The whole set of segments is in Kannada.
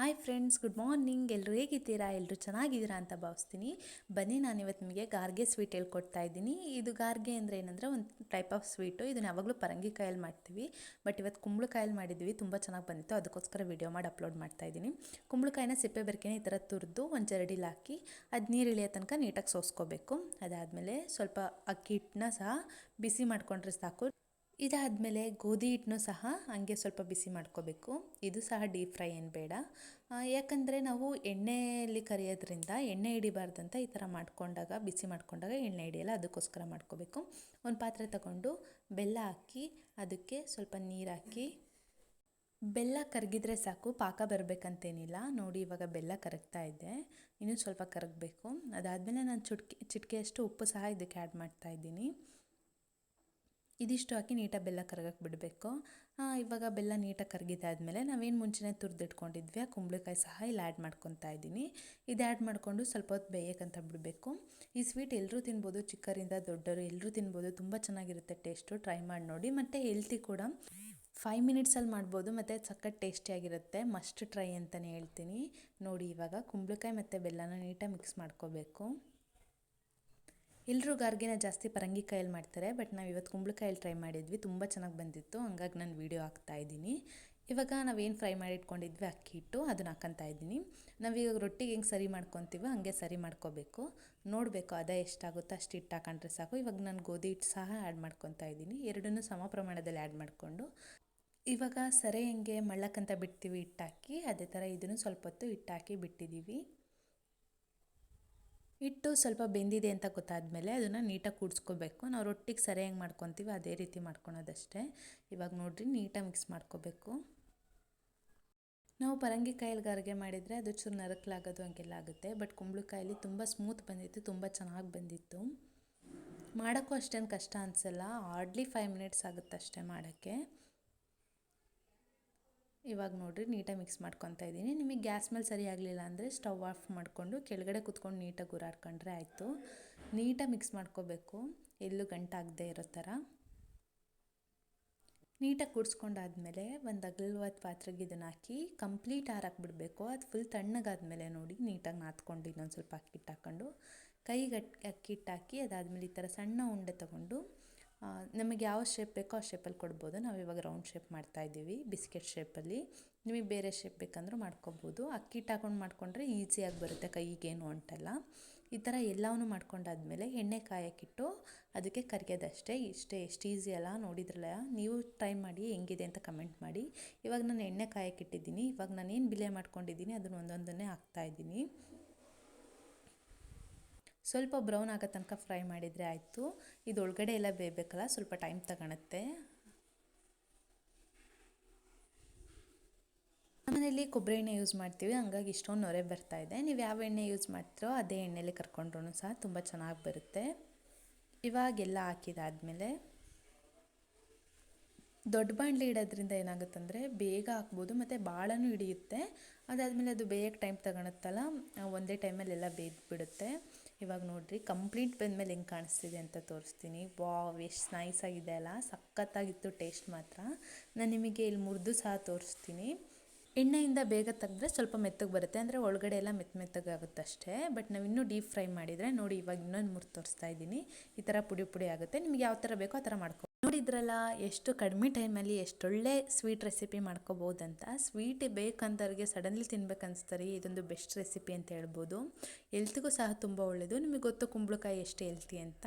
Hi friends, good morning. ಎಲ್ಲರೂ ಹೇಗಿದ್ದೀರಾ? ಎಲ್ಲರೂ ಚೆನ್ನಾಗಿದ್ದೀರಾ ಅಂತ ಭಾವಿಸ್ತೀನಿ. ಬನ್ನಿ, ನಾನಿವತ್ತು ನಿಮಗೆ ಗಾರ್ಗೆ ಸ್ವೀಟ್ ಹೇಳ್ಕೊಡ್ತಾ ಇದ್ದೀನಿ. ಇದು ಗಾರ್ಗೆ ಅಂದರೆ ಏನಂದರೆ ಒಂದು ಟೈಪ್ ಆಫ್ ಸ್ವೀಟು. ಇದನ್ನು ಯಾವಾಗಲೂ ಪರಂಗಿಕಾಯಲ್ಲಿ ಮಾಡ್ತೀವಿ, ಬಟ್ ಇವತ್ತು ಕುಂಬಳಕಾಯಲ್ಲಿ ಮಾಡಿದ್ವಿ. ತುಂಬ ಚೆನ್ನಾಗಿ ಬಂದಿತ್ತು, ಅದಕ್ಕೋಸ್ಕರ ವಿಡಿಯೋ ಮಾಡಿ ಅಪ್ಲೋಡ್ ಮಾಡ್ತಾ ಇದ್ದೀನಿ. ಕುಂಬಳಕಾಯಿನ ಸಿಪ್ಪೆ ಬೆರಕೆನ ಈ ಥರ ತುರಿದು ಒಂದು ಜರಡಿಲಿ ಹಾಕಿ ಅದು ನೀರು ಇಳಿಯೋ ತನಕ ನೀಟಾಗಿ ಸೋಸ್ಕೋಬೇಕು. ಅದಾದಮೇಲೆ ಸ್ವಲ್ಪ ಅಕ್ಕಿ ಹಿಟ್ಟನ್ನ ಸಹ ಬಿಸಿ ಮಾಡಿಕೊಂಡ್ರೆ ಸಾಕು. ಇದಾದಮೇಲೆ ಗೋಧಿ ಹಿಟ್ಟನ್ನು ಸಹ ಹಂಗೆ ಸ್ವಲ್ಪ ಬಿಸಿ ಮಾಡ್ಕೋಬೇಕು. ಇದು ಸಹ ಡೀಪ್ ಫ್ರೈ ಏನು ಬೇಡ, ಯಾಕಂದರೆ ನಾವು ಎಣ್ಣೆಯಲ್ಲಿ ಕರಿಯೋದ್ರಿಂದ ಎಣ್ಣೆ ಹಿಡಿಬಾರ್ದಂತ ಈ ಥರ ಮಾಡ್ಕೊಂಡಾಗ, ಬಿಸಿ ಮಾಡ್ಕೊಂಡಾಗ ಎಣ್ಣೆ ಹಿಡಿಯಲ್ಲ, ಅದಕ್ಕೋಸ್ಕರ ಮಾಡ್ಕೋಬೇಕು. ಒಂದು ಪಾತ್ರೆ ತಗೊಂಡು ಬೆಲ್ಲ ಹಾಕಿ ಅದಕ್ಕೆ ಸ್ವಲ್ಪ ನೀರು ಹಾಕಿ, ಬೆಲ್ಲ ಕರಗಿದ್ರೆ ಸಾಕು, ಪಾಕ ಬರಬೇಕಂತೇನಿಲ್ಲ. ನೋಡಿ, ಇವಾಗ ಬೆಲ್ಲ ಕರಗ್ತಾ ಇದೆ, ಇನ್ನೂ ಸ್ವಲ್ಪ ಕರಗಬೇಕು. ಅದಾದಮೇಲೆ ನಾನು ಚಿಟಿಕೆಯಷ್ಟು ಉಪ್ಪು ಸಹ ಇದಕ್ಕೆ ಆ್ಯಡ್ ಮಾಡ್ತಾ ಇದ್ದೀನಿ. ಇದಿಷ್ಟು ಹಾಕಿ ನೀಟಾಗಿ ಬೆಲ್ಲ ಕರಗಕ್ಕೆ ಬಿಡಬೇಕು. ಇವಾಗ ಬೆಲ್ಲ ನೀಟಾಗಿ ಕರಗಿದಾದ್ಮೇಲೆ ನಾವೇನು ಮುಂಚೆನೇ ತುರಿದಿಟ್ಕೊಂಡಿದ್ವಿ ಆ ಕುಂಬಳಕಾಯಿ ಸಹ ಇಲ್ಲಿ ಆ್ಯಡ್ ಮಾಡ್ಕೊತಾ ಇದ್ದೀನಿ. ಇದು ಆ್ಯಡ್ ಮಾಡಿಕೊಂಡು ಸ್ವಲ್ಪ ಹೊತ್ತು ಬೇಯಕ್ಕಂತ ಬಿಡಬೇಕು. ಈ ಸ್ವೀಟ್ ಎಲ್ಲರೂ ತಿನ್ಬೋದು, ಚಿಕ್ಕರಿಂದ ದೊಡ್ಡವರು ಎಲ್ಲರೂ ತಿನ್ಬೋದು. ತುಂಬ ಚೆನ್ನಾಗಿರುತ್ತೆ ಟೇಸ್ಟು, ಟ್ರೈ ಮಾಡಿ ನೋಡಿ. ಮತ್ತು ಹೆಲ್ತಿ ಕೂಡ. 5 ಮಿನಿಟ್ಸಲ್ಲಿ ಮಾಡ್ಬೋದು ಮತ್ತು ಸಖತ್ ಟೇಸ್ಟಿಯಾಗಿರುತ್ತೆ. ಮಸ್ಟ್ ಟ್ರೈ ಅಂತಲೇ ಹೇಳ್ತೀನಿ. ನೋಡಿ, ಇವಾಗ ಕುಂಬಳಕಾಯಿ ಮತ್ತು ಬೆಲ್ಲನ ನೀಟಾಗಿ ಮಿಕ್ಸ್ ಮಾಡ್ಕೋಬೇಕು. ಎಲ್ಲರೂ ಗಾರ್ಗೆನ ಜಾಸ್ತಿ ಪರಂಗಿಕಾಯಲ್ಲಿ ಮಾಡ್ತಾರೆ, ಬಟ್ ನಾವು ಇವತ್ತು ಕುಂಬಳಕಾಯಲ್ಲಿ ಟ್ರೈ ಮಾಡಿದ್ವಿ. ತುಂಬ ಚೆನ್ನಾಗಿ ಬಂದಿತ್ತು, ಹಂಗಾಗಿ ನಾನು ವೀಡಿಯೋ ಹಾಕ್ತಾ ಇದ್ದೀನಿ. ಇವಾಗ ನಾವೇನು ಫ್ರೈ ಮಾಡಿ ಇಟ್ಕೊಂಡಿದ್ವಿ ಅಕ್ಕಿ ಹಿಟ್ಟು, ಅದನ್ನು ಹಾಕ್ಕೊತಾ ಇದ್ದೀನಿ. ನಾವೀಗ ರೊಟ್ಟಿಗೆ ಹೆಂಗೆ ಸರಿ ಮಾಡ್ಕೊತೀವೋ ಹಂಗೆ ಸರಿ ಮಾಡ್ಕೋಬೇಕು. ನೋಡಬೇಕು ಅದ ಎಷ್ಟಾಗುತ್ತೋ ಅಷ್ಟು ಹಿಟ್ಟು ಹಾಕೊಂಡ್ರೆ ಸಾಕು. ಇವಾಗ ನಾನು ಗೋಧಿ ಹಿಟ್ಟು ಸಹ ಆ್ಯಡ್ ಮಾಡ್ಕೊತಾ ಇದ್ದೀನಿ. ಎರಡನ್ನೂ ಸಮ ಪ್ರಮಾಣದಲ್ಲಿ ಆ್ಯಡ್ ಮಾಡಿಕೊಂಡು ಇವಾಗ ಸರಿ ಹೆಂಗೆ ಮಳ್ಳಕ್ಕಂತ ಬಿಡ್ತೀವಿ ಹಿಟ್ಟಾಕಿ, ಅದೇ ಥರ ಇದನ್ನು ಸ್ವಲ್ಪ ಹೊತ್ತು ಹಿಟ್ಟಾಕಿ ಬಿಟ್ಟಿದ್ದೀವಿ. ಹಿಟ್ಟು ಸ್ವಲ್ಪ ಬೆಂದಿದೆ ಅಂತ ಗೊತ್ತಾದಮೇಲೆ ಅದನ್ನು ನೀಟಾಗಿ ಕೂಡಿಸ್ಕೋಬೇಕು. ನಾವು ರೊಟ್ಟಿಗೆ ಸರಿ ಹೆಂಗೆ ಮಾಡ್ಕೊತೀವಿ ಅದೇ ರೀತಿ ಮಾಡ್ಕೊಳೋದಷ್ಟೇ. ಇವಾಗ ನೋಡಿರಿ, ನೀಟಾಗಿ ಮಿಕ್ಸ್ ಮಾಡ್ಕೋಬೇಕು. ನಾವು ಪರಂಗಿಕಾಯಲ್ಲಿ ಗಾರ್ಗೆ ಮಾಡಿದರೆ ಅದು ಚೂರು ನರಕಲಾಗೋದು ಹಂಗೆಲ್ಲ ಆಗುತ್ತೆ, ಬಟ್ ಕುಂಬಳಕಾಯಲ್ಲಿ ತುಂಬ ಸ್ಮೂತ್ ಬಂದಿತ್ತು, ತುಂಬ ಚೆನ್ನಾಗಿ ಬಂದಿತ್ತು. ಮಾಡೋಕ್ಕೂ ಅಷ್ಟೇನು ಕಷ್ಟ ಅನಿಸಲ್ಲ, ಹಾರ್ಡ್ಲಿ 5 ಮಿನಿಟ್ಸ್ ಆಗುತ್ತೆ ಅಷ್ಟೇ ಮಾಡೋಕ್ಕೆ. ಇವಾಗ ನೋಡಿರಿ, ನೀಟಾಗಿ ಮಿಕ್ಸ್ ಮಾಡ್ಕೊತಾ ಇದ್ದೀನಿ. ನಿಮಗೆ ಗ್ಯಾಸ್ ಮೇಲೆ ಸರಿ ಆಗಲಿಲ್ಲ ಅಂದರೆ ಸ್ಟವ್ ಆಫ್ ಮಾಡಿಕೊಂಡು ಕೆಳಗಡೆ ಕುತ್ಕೊಂಡು ನೀಟಾಗಿ ಗುರಾಡ್ಕೊಂಡ್ರೆ ಆಯಿತು. ನೀಟಾಗಿ ಮಿಕ್ಸ್ ಮಾಡ್ಕೋಬೇಕು, ಎಲ್ಲೂ ಗಂಟಾಗದೇ ಇರೋ ಥರ. ನೀಟಾಗಿ ಕೂಡಿಸ್ಕೊಂಡಾದ್ಮೇಲೆ ಒಂದು ಅಗಲವಾದ ಪಾತ್ರೆಗೆ ಇದನ್ನು ಹಾಕಿ ಕಂಪ್ಲೀಟ್ ಆರಾಕ್ಬಿಡಬೇಕು. ಅದು ಫುಲ್ ತಣ್ಣಗಾದ್ಮೇಲೆ ನೋಡಿ ನೀಟಾಗಿ ನಾದ್ಕೊಂಡು ಇನ್ನೊಂದು ಸ್ವಲ್ಪ ಅಕ್ಕಿ ಹಿಟ್ಟು ಹಾಕ್ಕೊಂಡು ಕೈಗೆ ಅಕ್ಕಿ ಹಿಟ್ಟು ಹಾಕಿ, ಅದಾದಮೇಲೆ ಈ ಥರ ಸಣ್ಣ ಉಂಡೆ ತೊಗೊಂಡು ನಮಗೆ ಯಾವ ಶೇಪ್ ಬೇಕೋ ಆ ಶೇಪಲ್ಲಿ ಕೊಡ್ಬೋದು. ನಾವು ಇವಾಗ ರೌಂಡ್ ಶೇಪ್ ಮಾಡ್ತಾಯಿದ್ದೀವಿ, ಬಿಸ್ಕೆಟ್ ಶೇಪಲ್ಲಿ. ನಿಮಗೆ ಬೇರೆ ಶೇಪ್ ಬೇಕಂದ್ರೂ ಮಾಡ್ಕೊಬೋದು. ಅಕ್ಕಿ ಹಿಟ್ಟು ಹಾಕೊಂಡು ಮಾಡಿಕೊಂಡ್ರೆ ಈಸಿಯಾಗಿ ಬರುತ್ತೆ, ಕೈಗೇನು ಅಂಟಲ್ಲ. ಈ ಥರ ಎಲ್ಲವನ್ನೂ ಮಾಡ್ಕೊಂಡಾದ್ಮೇಲೆ ಎಣ್ಣೆ ಕಾಯಕ್ಕಿಟ್ಟು ಅದಕ್ಕೆ ಕರಿಯೋದಷ್ಟೇ. ಇಷ್ಟೇ, ಎಷ್ಟು ಈಸಿ ಅಲ್ಲ, ನೋಡಿದ್ರಲ್ಲ. ನೀವು ಟ್ರೈ ಮಾಡಿ, ಹೆಂಗಿದೆ ಅಂತ ಕಮೆಂಟ್ ಮಾಡಿ. ಇವಾಗ ನಾನು ಎಣ್ಣೆ ಕಾಯಕ್ಕಿಟ್ಟಿದ್ದೀನಿ. ಇವಾಗ ನಾನೇನು ಬಿಲೆ ಮಾಡ್ಕೊಂಡಿದ್ದೀನಿ ಅದನ್ನು ಒಂದೊಂದನ್ನೇ ಹಾಕ್ತಾಯಿದ್ದೀನಿ. ಸ್ವಲ್ಪ ಬ್ರೌನ್ ಆಗೋ ತನಕ ಫ್ರೈ ಮಾಡಿದರೆ ಆಯಿತು. ಇದು ಒಳಗಡೆ ಎಲ್ಲ ಬೇಯಬೇಕಲ್ಲ, ಸ್ವಲ್ಪ ಟೈಮ್ ತಗೊಳುತ್ತೆ. ಮನೆಯಲ್ಲಿ ಕೊಬ್ಬರಿ ಎಣ್ಣೆ ಯೂಸ್ ಮಾಡ್ತೀವಿ, ಹಂಗಾಗಿ ಇಷ್ಟೊಂದು ನೊರೆ ಬರ್ತಾಯಿದೆ. ನೀವು ಯಾವ ಎಣ್ಣೆ ಯೂಸ್ ಮಾಡ್ತೀರೋ ಅದೇ ಎಣ್ಣೆಯಲ್ಲಿ ಕರ್ಕೊಂಡ್ರೂ ಸಹ ತುಂಬ ಚೆನ್ನಾಗಿ ಬರುತ್ತೆ. ಇವಾಗೆಲ್ಲ ಹಾಕಿದಾದ್ಮೇಲೆ ದೊಡ್ಡ ಬಾಣಲಿ ಇಡೋದ್ರಿಂದ ಏನಾಗುತ್ತಂದರೆ ಬೇಗ ಹಾಕ್ಬೋದು ಮತ್ತು ಭಾಳನೂ ಹಿಡಿಯುತ್ತೆ. ಅದಾದಮೇಲೆ ಅದು ಬೇಯಕ್ಕೆ ಟೈಮ್ ತಗೊಳುತ್ತಲ್ಲ, ಒಂದೇ ಟೈಮಲ್ಲಿ ಎಲ್ಲ ಬೇಯ್ದುಬಿಡುತ್ತೆ. ಇವಾಗ ನೋಡಿರಿ, ಕಂಪ್ಲೀಟ್ ಬೆಂದಮೇಲೆ ಹೆಂಗೆ ಕಾಣಿಸ್ತಿದೆ ಅಂತ ತೋರಿಸ್ತೀನಿ. ವಾವ್, ಎಷ್ಟು ನೈಸಾಗಿದೆ ಅಲ್ಲ, ಸಖತ್ತಾಗಿತ್ತು ಟೇಸ್ಟ್ ಮಾತ್ರ. ನಾನು ನಿಮಗೆ ಇಲ್ಲಿ ಮುರಿದು ಸಹ ತೋರಿಸ್ತೀನಿ. ಎಣ್ಣೆಯಿಂದ ಬೇಗ ತೆಗೆದ್ರೆ ಸ್ವಲ್ಪ ಮೆತ್ತಗೆ ಬರುತ್ತೆ, ಅಂದರೆ ಒಳಗಡೆ ಎಲ್ಲ ಮೆತ್ತಗಾಗುತ್ತೆ ಅಷ್ಟೇ. ಬಟ್ ನಾವು ಇನ್ನೂ ಡೀಪ್ ಫ್ರೈ ಮಾಡಿದರೆ ನೋಡಿ, ಇವಾಗ ಇನ್ನೊಂದು ಮುರಿದು ತೋರಿಸ್ತಾ ಇದ್ದೀನಿ. ಈ ಥರ ಪುಡಿ ಪುಡಿ ಆಗುತ್ತೆ. ನಿಮ್ಗೆ ಯಾವ ಥರ ಬೇಕೋ ಆ ಥರ ಮಾಡ್ಕೊ. ನೋಡಿದ್ರಲ್ಲ, ಎಷ್ಟು ಕಡಿಮೆ ಟೈಮಲ್ಲಿ ಎಷ್ಟೊಳ್ಳೆ ಸ್ವೀಟ್ ರೆಸಿಪಿ ಮಾಡ್ಕೋಬೋದಂತ. ಸ್ವೀಟ್ ಬೇಕಂತವ್ರಿಗೆ ಸಡನ್ಲಿ ತಿನ್ಬೇಕನ್ನಿಸ್ತಾರೆ, ಇದೊಂದು ಬೆಸ್ಟ್ ರೆಸಿಪಿ ಅಂತ ಹೇಳ್ಬೋದು. ಹೆಲ್ತಿಗೂ ಸಹ ತುಂಬ ಒಳ್ಳೆಯದು. ನಿಮಗೆ ಗೊತ್ತು ಕುಂಬಳಕಾಯಿ ಎಷ್ಟು ಹೆಲ್ತಿ ಅಂತ.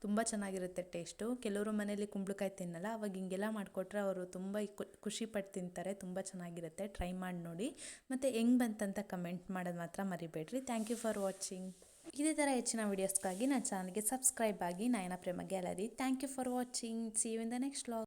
ತುಂಬ ಚೆನ್ನಾಗಿರುತ್ತೆ ಟೇಸ್ಟು. ಕೆಲವರು ಮನೇಲಿ ಕುಂಬಳಕಾಯಿ ತಿನ್ನಲ್ಲ, ಅವಾಗ ಹಿಂಗೆಲ್ಲ ಮಾಡಿಕೊಟ್ರೆ ಅವರು ತುಂಬ ಖುಷಿಪಟ್ಟು ತಿಂತಾರೆ. ತುಂಬ ಚೆನ್ನಾಗಿರುತ್ತೆ, ಟ್ರೈ ಮಾಡಿ ನೋಡಿ. ಮತ್ತು ಹೆಂಗೆ ಬಂತಂತ ಕಮೆಂಟ್ ಮಾಡೋದು ಮಾತ್ರ ಮರಿಬೇಡ್ರಿ. Thank you for watching. ಇದೇ ಥರ ಹೆಚ್ಚಿನ ವೀಡಿಯೋಸ್ಗಾಗಿ ನನ್ನ ಚಾನಲ್ಗೆ ಸಬ್ಸ್ಕ್ರೈಬ್ ಆಗಿ. Nayana Prema gallery. Thank you for watching. See you in the next vlog.